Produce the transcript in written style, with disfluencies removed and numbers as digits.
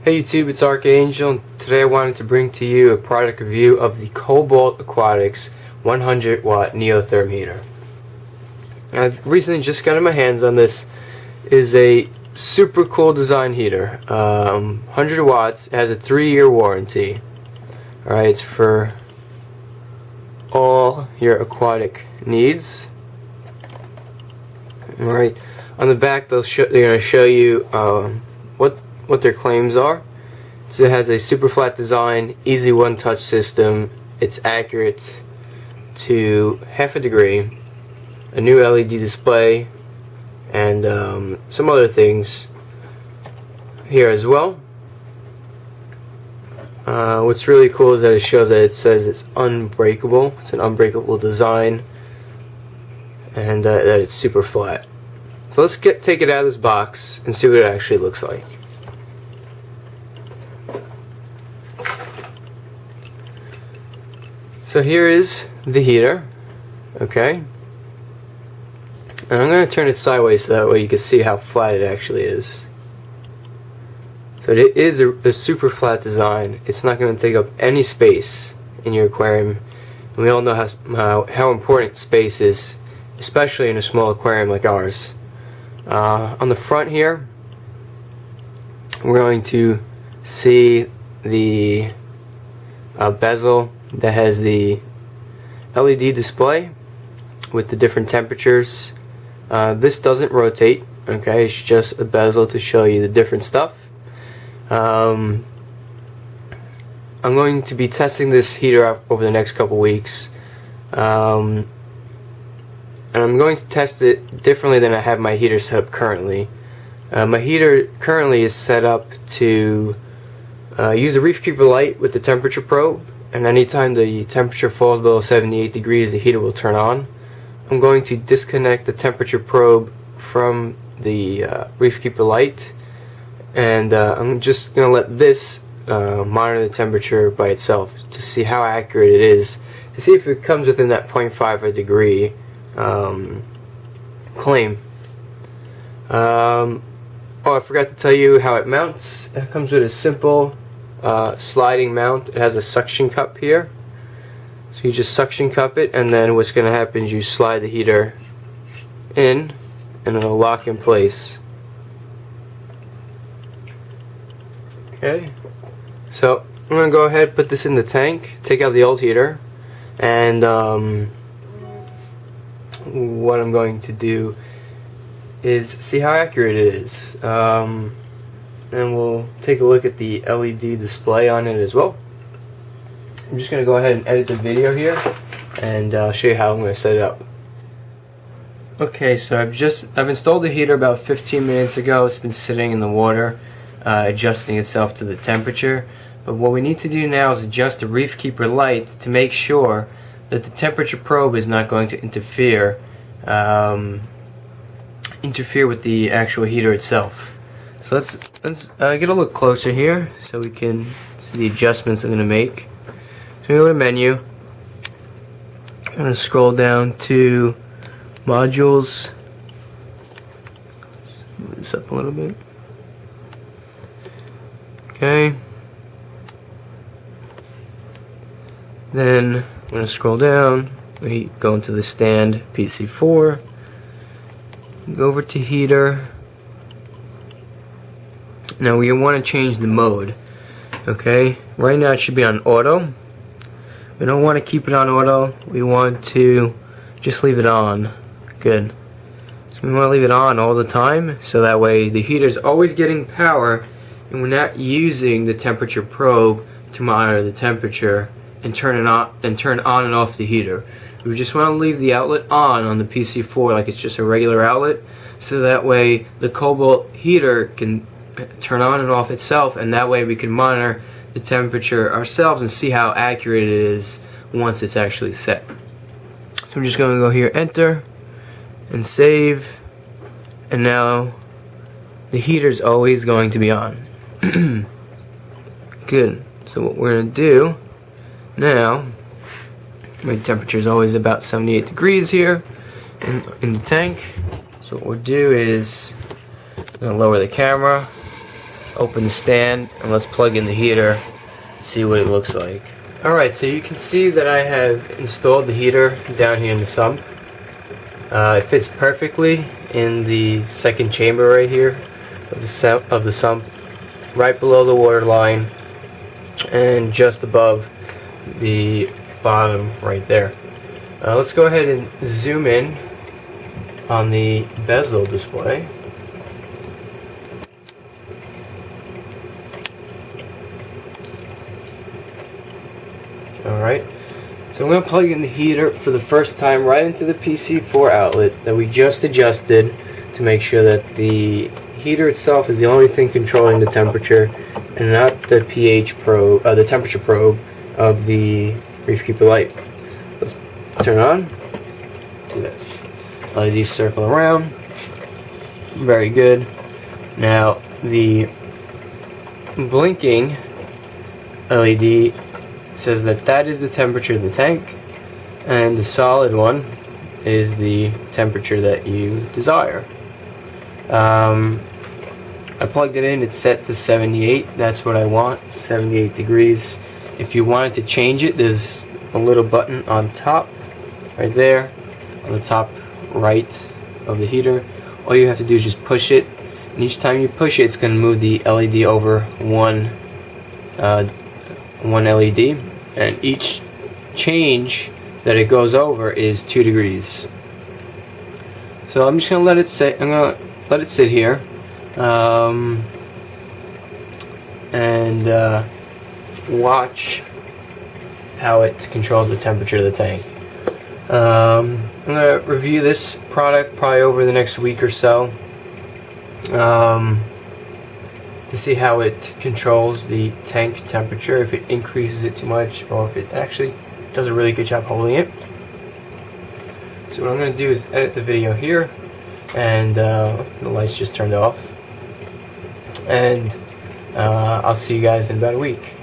Hey YouTube, it's Archangel, and today I wanted to bring to you a product review of the Cobalt Aquatics 100W Neo-Therm heater. I've recently just gotten my hands on this. It is a super cool design heater. 100 watts, it has a 3-year warranty. Alright, it's for all your aquatic needs. Alright, on the back they're going to show you what their claims are. So it has a super flat design, easy one-touch system, it's accurate to half a degree, a new LED display, and some other things here as well. What's really cool is that it shows that it says it's unbreakable. It's an unbreakable design, and that it's super flat. So let's take it out of this box and see what it actually looks like. So here is the heater, okay, and I'm going to turn it sideways so that way you can see how flat it actually is. So it is a super flat design. It's not going to take up any space in your aquarium, and we all know how important space is, especially in a small aquarium like ours. On the front here, we're going to see the bezel that has the LED display with the different temperatures. This doesn't rotate, okay, it's just a bezel to show you the different stuff. I'm going to be testing this heater out over the next couple weeks, and I'm going to test it differently than I have my heater set up currently. My heater currently is set up to use a reef keeper light with the temperature probe, and anytime the temperature falls below 78 degrees the heater will turn on. I'm going to disconnect the temperature probe from the reef keeper light, and I'm just going to let this monitor the temperature by itself to see how accurate it is, to see if it comes within that 0.5 degree claim. Oh, I forgot to tell you how it mounts. It comes with a simple sliding mount. It has a suction cup here, so you just suction cup it, and then what's going to happen is you slide the heater in and it'll lock in place. Okay, so I'm going to go ahead and put this in the tank, take out the old heater, and what I'm going to do is see how accurate it is. And we'll take a look at the LED display on it as well. I'm just going to go ahead and edit the video here and show you how I'm going to set it up. Okay, so I've installed the heater about 15 minutes ago. It's been sitting in the water, adjusting itself to the temperature. But what we need to do now is adjust the reef keeper light to make sure that the temperature probe is not going to interfere with the actual heater itself. So let's get a look closer here so we can see the adjustments I'm going to make. So we go to menu. I'm going to scroll down to modules. Let's move this up a little bit. Okay. Then I'm going to scroll down. We go into the stand PC4. Go over to heater. Now we want to change the mode. Okay, right now it should be on auto. We don't want to keep it on auto. We want to just leave it on. Good. So we want to leave it on all the time, so that way the heater is always getting power, and we're not using the temperature probe to monitor the temperature and turn on and off the heater. We just want to leave the outlet on the PC4 like it's just a regular outlet, so that way the Cobalt heater can turn on and off itself, and that way we can monitor the temperature ourselves and see how accurate it is once it's actually set. So I'm just going to go here, enter, and save, and now the heater's always going to be on. Good. So what we're going to do now, my temperature is always about 78 degrees here in the tank. So what we'll do is I'm going to lower the camera open the stand and let's plug in the heater, see what it looks like. Alright, so you can see that I have installed the heater down here in the sump. It fits perfectly in the second chamber right here of the sump, right below the water line and just above the bottom right there. Let's go ahead and zoom in on the bezel display. Alright, so I'm going to plug in the heater for the first time right into the PC4 outlet that we just adjusted to make sure that the heater itself is the only thing controlling the temperature and not the pH probe, the temperature probe of the Reef Keeper light. Let's turn it on. Do this. LEDs circle around. Very good. Now the blinking LED says that is the temperature of the tank, and the solid one is the temperature that you desire. I plugged it in, it's set to 78, that's what I want, 78 degrees. If you wanted to change it, there's a little button on top, right there, on the top right of the heater. All you have to do is just push it, and each time you push it, it's going to move the LED over one LED, and each change that it goes over is 2 degrees. So I'm just going to let it sit. I'm going to let it sit here, and watch how it controls the temperature of the tank. I'm going to review this product probably over the next week or so, to see how it controls the tank temperature, if it increases it too much or if it actually does a really good job holding it. So what I'm going to do is edit the video here, and the lights just turned off, and I'll see you guys in about a week.